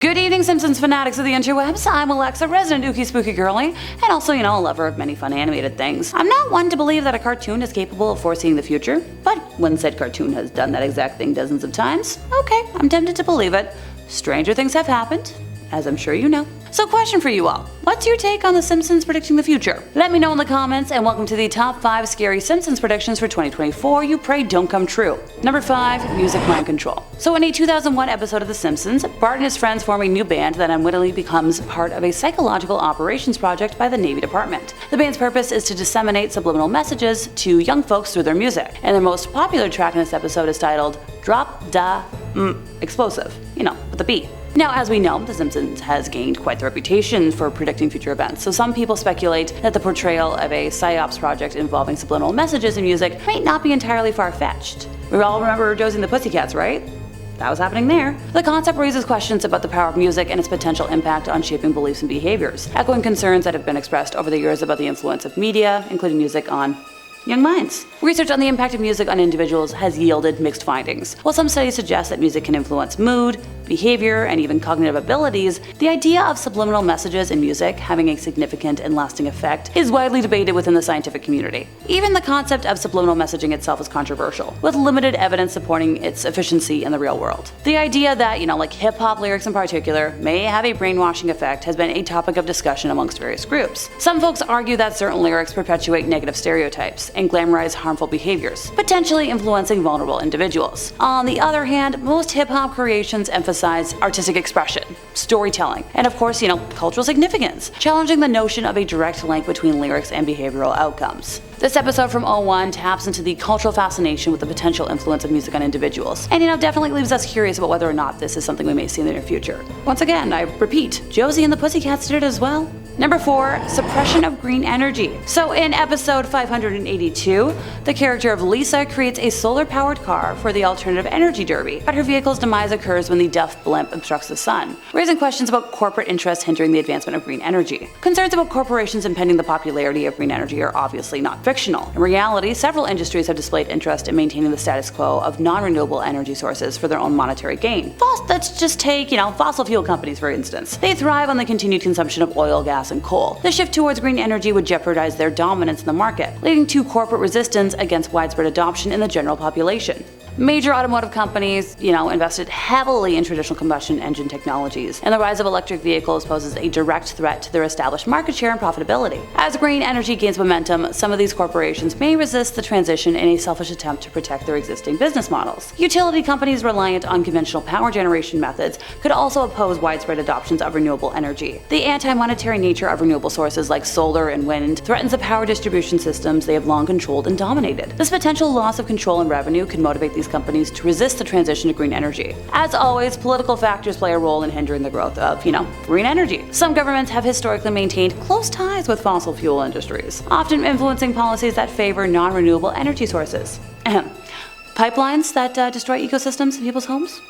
Good evening, Simpsons fanatics of the interwebs. I'm Alexa, resident ookie spooky girly, and also, a lover of many fun animated things. I'm not one to believe that a cartoon is capable of foreseeing the future, but when said cartoon has done that exact thing dozens of times, okay, I'm tempted to believe it. Stranger things have happened, as I'm sure you know. So question for you all, what's your take on The Simpsons predicting the future? Let me know in the comments, and welcome to the top 5 scary Simpsons predictions for 2024 you pray don't come true. Number 5, music mind control. So in a 2001 episode of The Simpsons, Bart and his friends form a new band that unwittingly becomes part of a psychological operations project by the Navy Department. The band's purpose is to disseminate subliminal messages to young folks through their music, and their most popular track in this episode is titled Drop Da Explosive, with a B. Now, as we know, The Simpsons has gained quite the reputation for predicting future events, so some people speculate that the portrayal of a psyops project involving subliminal messages in music might not be entirely far-fetched. We all remember Josie and the Pussycats, right? That was happening there. The concept raises questions about the power of music and its potential impact on shaping beliefs and behaviors, echoing concerns that have been expressed over the years about the influence of media, including music, on young minds. Research on the impact of music on individuals has yielded mixed findings. While some studies suggest that music can influence mood, behavior, and even cognitive abilities, the idea of subliminal messages in music having a significant and lasting effect is widely debated within the scientific community. Even the concept of subliminal messaging itself is controversial, with limited evidence supporting its efficiency in the real world. The idea that, like hip-hop lyrics in particular, may have a brainwashing effect has been a topic of discussion amongst various groups. Some folks argue that certain lyrics perpetuate negative stereotypes and glamorize harmful behaviors, potentially influencing vulnerable individuals. On the other hand, most hip-hop creations emphasize artistic expression, storytelling, and of course, cultural significance, challenging the notion of a direct link between lyrics and behavioral outcomes. This episode from '01 taps into the cultural fascination with the potential influence of music on individuals, and definitely leaves us curious about whether or not this is something we may see in the near future. Once again, I repeat, Josie and the Pussycats did it as well. Number 4, Suppression of Green Energy. So in episode 582, the character of Lisa creates a solar-powered car for the alternative energy derby, but her vehicle's demise occurs when the Duff blimp obstructs the sun, raising questions about corporate interests hindering the advancement of green energy. Concerns about corporations impeding the popularity of green energy are obviously not fictional. In reality, several industries have displayed interest in maintaining the status quo of non-renewable energy sources for their own monetary gain. Let's just take, fossil fuel companies for instance. They thrive on the continued consumption of oil, gas, and coal. The shift towards green energy would jeopardize their dominance in the market, leading to corporate resistance against widespread adoption in the general population. Major automotive companies, invested heavily in traditional combustion engine technologies, and the rise of electric vehicles poses a direct threat to their established market share and profitability. As green energy gains momentum, some of these corporations may resist the transition in a selfish attempt to protect their existing business models. Utility companies reliant on conventional power generation methods could also oppose widespread adoptions of renewable energy. The anti-monetary nature of renewable sources like solar and wind threatens the power distribution systems they have long controlled and dominated. This potential loss of control and revenue could motivate these companies to resist the transition to green energy. As always, political factors play a role in hindering the growth of, green energy. Some governments have historically maintained close ties with fossil fuel industries, often influencing policies that favor non-renewable energy sources. Pipelines that destroy ecosystems in people's homes?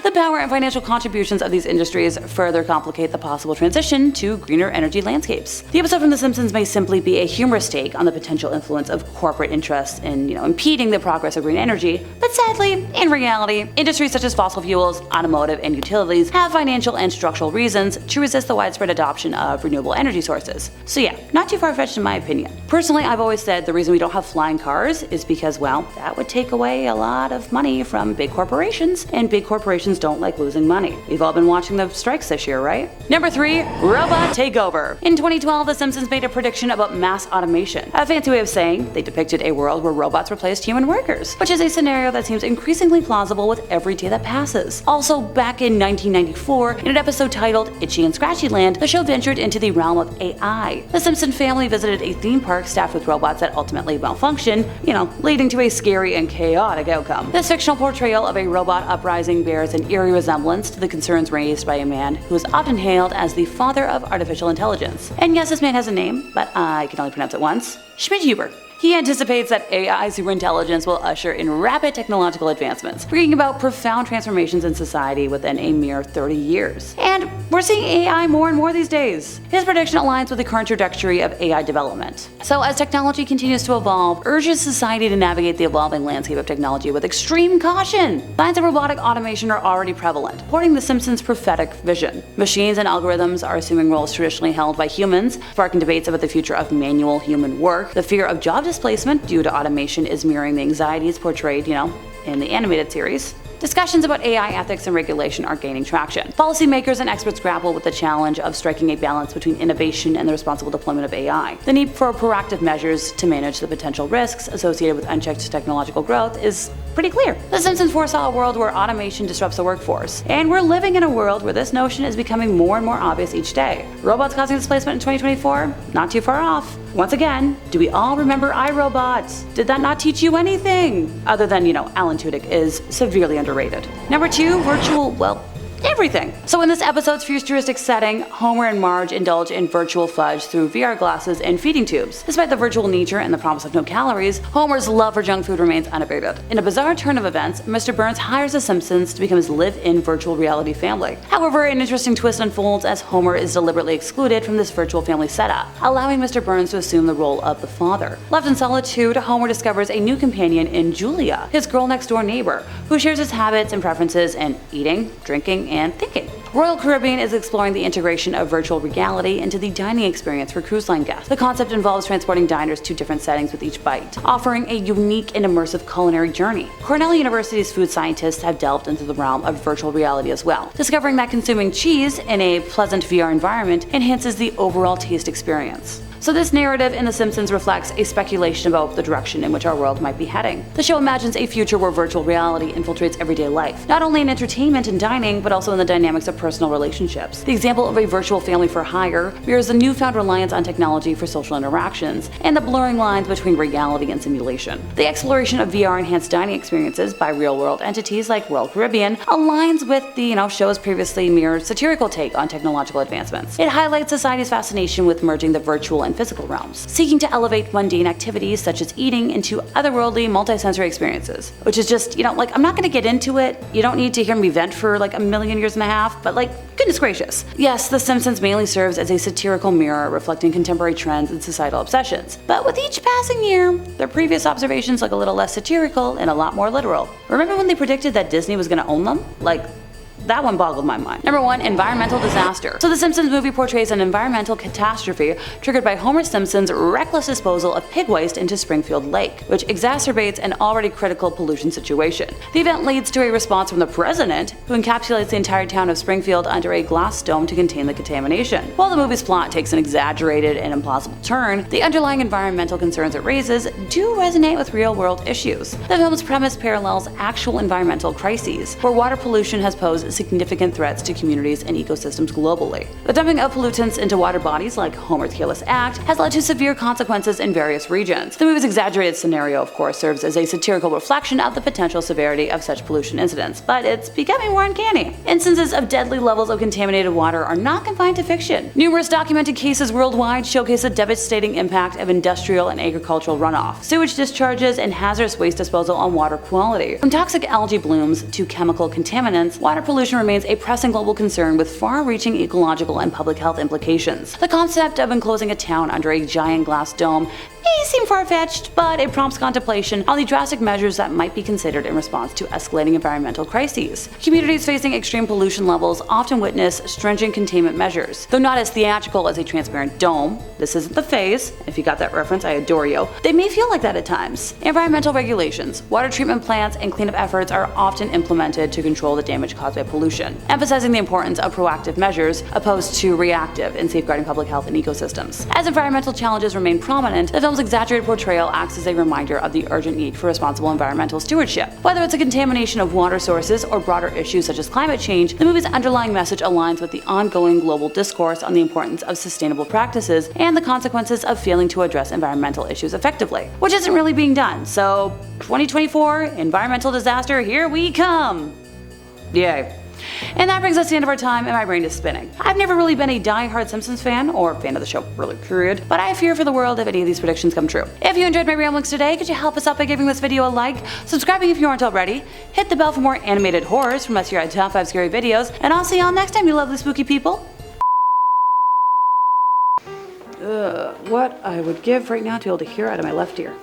The power and financial contributions of these industries further complicate the possible transition to greener energy landscapes. The episode from The Simpsons may simply be a humorous take on the potential influence of corporate interests in, impeding the progress of green energy, but sadly, in reality, industries such as fossil fuels, automotive, and utilities have financial and structural reasons to resist the widespread adoption of renewable energy sources. So yeah, not too far-fetched in my opinion. Personally, I've always said the reason we don't have flying cars is because, that would take away a lot of money from big corporations, and big corporations don't like losing money. We've all been watching the strikes this year, right? Number 3, Robot Takeover. In 2012, The Simpsons made a prediction about mass automation. A fancy way of saying they depicted a world where robots replaced human workers, which is a scenario that seems increasingly plausible with every day that passes. Also, back in 1994, in an episode titled Itchy and Scratchy Land, the show ventured into the realm of AI. The Simpson family visited a theme park staffed with robots that ultimately malfunctioned, leading to a scary and chaotic outcome. This fictional portrayal of a robot uprising bears an eerie resemblance to the concerns raised by a man who is often hailed as the father of artificial intelligence. And yes, this man has a name, but I can only pronounce it once. Schmidhuber. He anticipates that AI superintelligence will usher in rapid technological advancements, bringing about profound transformations in society within a mere 30 years. And we're seeing AI more and more these days. His prediction aligns with the current trajectory of AI development. So as technology continues to evolve, urges society to navigate the evolving landscape of technology with extreme caution. Signs of robotic automation are already prevalent, supporting the Simpsons' prophetic vision. Machines and algorithms are assuming roles traditionally held by humans, sparking debates about the future of manual human work. The fear of job displacement due to automation is mirroring the anxieties portrayed, in the animated series. Discussions about AI ethics and regulation are gaining traction. Policymakers and experts grapple with the challenge of striking a balance between innovation and the responsible deployment of AI. The need for proactive measures to manage the potential risks associated with unchecked technological growth is pretty clear. The Simpsons foresaw a world where automation disrupts the workforce, and we're living in a world where this notion is becoming more and more obvious each day. Robots causing displacement in 2024? Not too far off. Once again, do we all remember iRobot? Did that not teach you anything? Other than, Alan Tudyk is severely underrated. Number 2, virtual, everything. So in this episode's futuristic setting, Homer and Marge indulge in virtual fudge through VR glasses and feeding tubes. Despite the virtual nature and the promise of no calories, Homer's love for junk food remains unabated. In a bizarre turn of events, Mr. Burns hires the Simpsons to become his live-in virtual reality family. However, an interesting twist unfolds as Homer is deliberately excluded from this virtual family setup, allowing Mr. Burns to assume the role of the father. Left in solitude, Homer discovers a new companion in Julia, his girl next door neighbor, who shares his habits and preferences in eating, drinking, and thinking. Royal Caribbean is exploring the integration of virtual reality into the dining experience for cruise line guests. The concept involves transporting diners to different settings with each bite, offering a unique and immersive culinary journey. Cornell University's food scientists have delved into the realm of virtual reality as well, discovering that consuming cheese in a pleasant VR environment enhances the overall taste experience. So this narrative in The Simpsons reflects a speculation about the direction in which our world might be heading. The show imagines a future where virtual reality infiltrates everyday life, not only in entertainment and dining, but also in the dynamics of personal relationships. The example of a virtual family for hire mirrors the newfound reliance on technology for social interactions, and the blurring lines between reality and simulation. The exploration of VR-enhanced dining experiences by real-world entities like Royal Caribbean aligns with the show's previously mirrored satirical take on technological advancements. It highlights society's fascination with merging the virtual and physical realms, seeking to elevate mundane activities such as eating into otherworldly multisensory experiences, which is just, I'm not gonna get into it. You don't need to hear me vent for like a million years and a half, but goodness gracious. Yes, The Simpsons mainly serves as a satirical mirror reflecting contemporary trends and societal obsessions, but with each passing year, their previous observations look a little less satirical and a lot more literal. Remember when they predicted that Disney was gonna own them? That one boggled my mind. Number 1, environmental disaster. So The Simpsons movie portrays an environmental catastrophe triggered by Homer Simpson's reckless disposal of pig waste into Springfield Lake, which exacerbates an already critical pollution situation. The event leads to a response from the president, who encapsulates the entire town of Springfield under a glass dome to contain the contamination. While the movie's plot takes an exaggerated and implausible turn, the underlying environmental concerns it raises do resonate with real-world issues. The film's premise parallels actual environmental crises, where water pollution has posed significant threats to communities and ecosystems globally. The dumping of pollutants into water bodies like Homer's careless act has led to severe consequences in various regions. The movie's exaggerated scenario, of course, serves as a satirical reflection of the potential severity of such pollution incidents, but it's becoming more uncanny. Instances of deadly levels of contaminated water are not confined to fiction. Numerous documented cases worldwide showcase the devastating impact of industrial and agricultural runoff, sewage discharges, and hazardous waste disposal on water quality. From toxic algae blooms to chemical contaminants, water pollution remains a pressing global concern with far-reaching ecological and public health implications. The concept of enclosing a town under a giant glass dome may seem far-fetched, but it prompts contemplation on the drastic measures that might be considered in response to escalating environmental crises. Communities facing extreme pollution levels often witness stringent containment measures. Though not as theatrical as a transparent dome, this isn't the phase. If you got that reference, I adore you. They may feel like that at times. Environmental regulations, water treatment plants, and cleanup efforts are often implemented to control the damage caused by pollution, emphasizing the importance of proactive measures opposed to reactive in safeguarding public health and ecosystems. As environmental challenges remain prominent, the film's exaggerated portrayal acts as a reminder of the urgent need for responsible environmental stewardship. Whether it's a contamination of water sources or broader issues such as climate change, the movie's underlying message aligns with the ongoing global discourse on the importance of sustainable practices and the consequences of failing to address environmental issues effectively, which isn't really being done. So 2024, environmental disaster, here we come! Yay. And that brings us to the end of our time, and my brain is spinning. I've never really been a die-hard Simpsons fan, or fan of the show, really, period, but I fear for the world if any of these predictions come true. If you enjoyed my ramblings today, could you help us out by giving this video a like, subscribing if you aren't already, hit the bell for more animated horrors from us here at Top 5 Scary Videos, and I'll see y'all next time, you lovely spooky people. What I would give right now to be able to hear out of my left ear.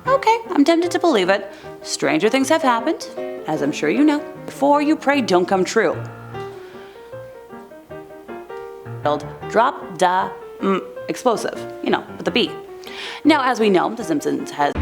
Okay, I'm tempted to believe it. Stranger things have happened, as I'm sure you know. Before you pray don't come true. Drop da explosive, with the B. Now, as we know, The Simpsons has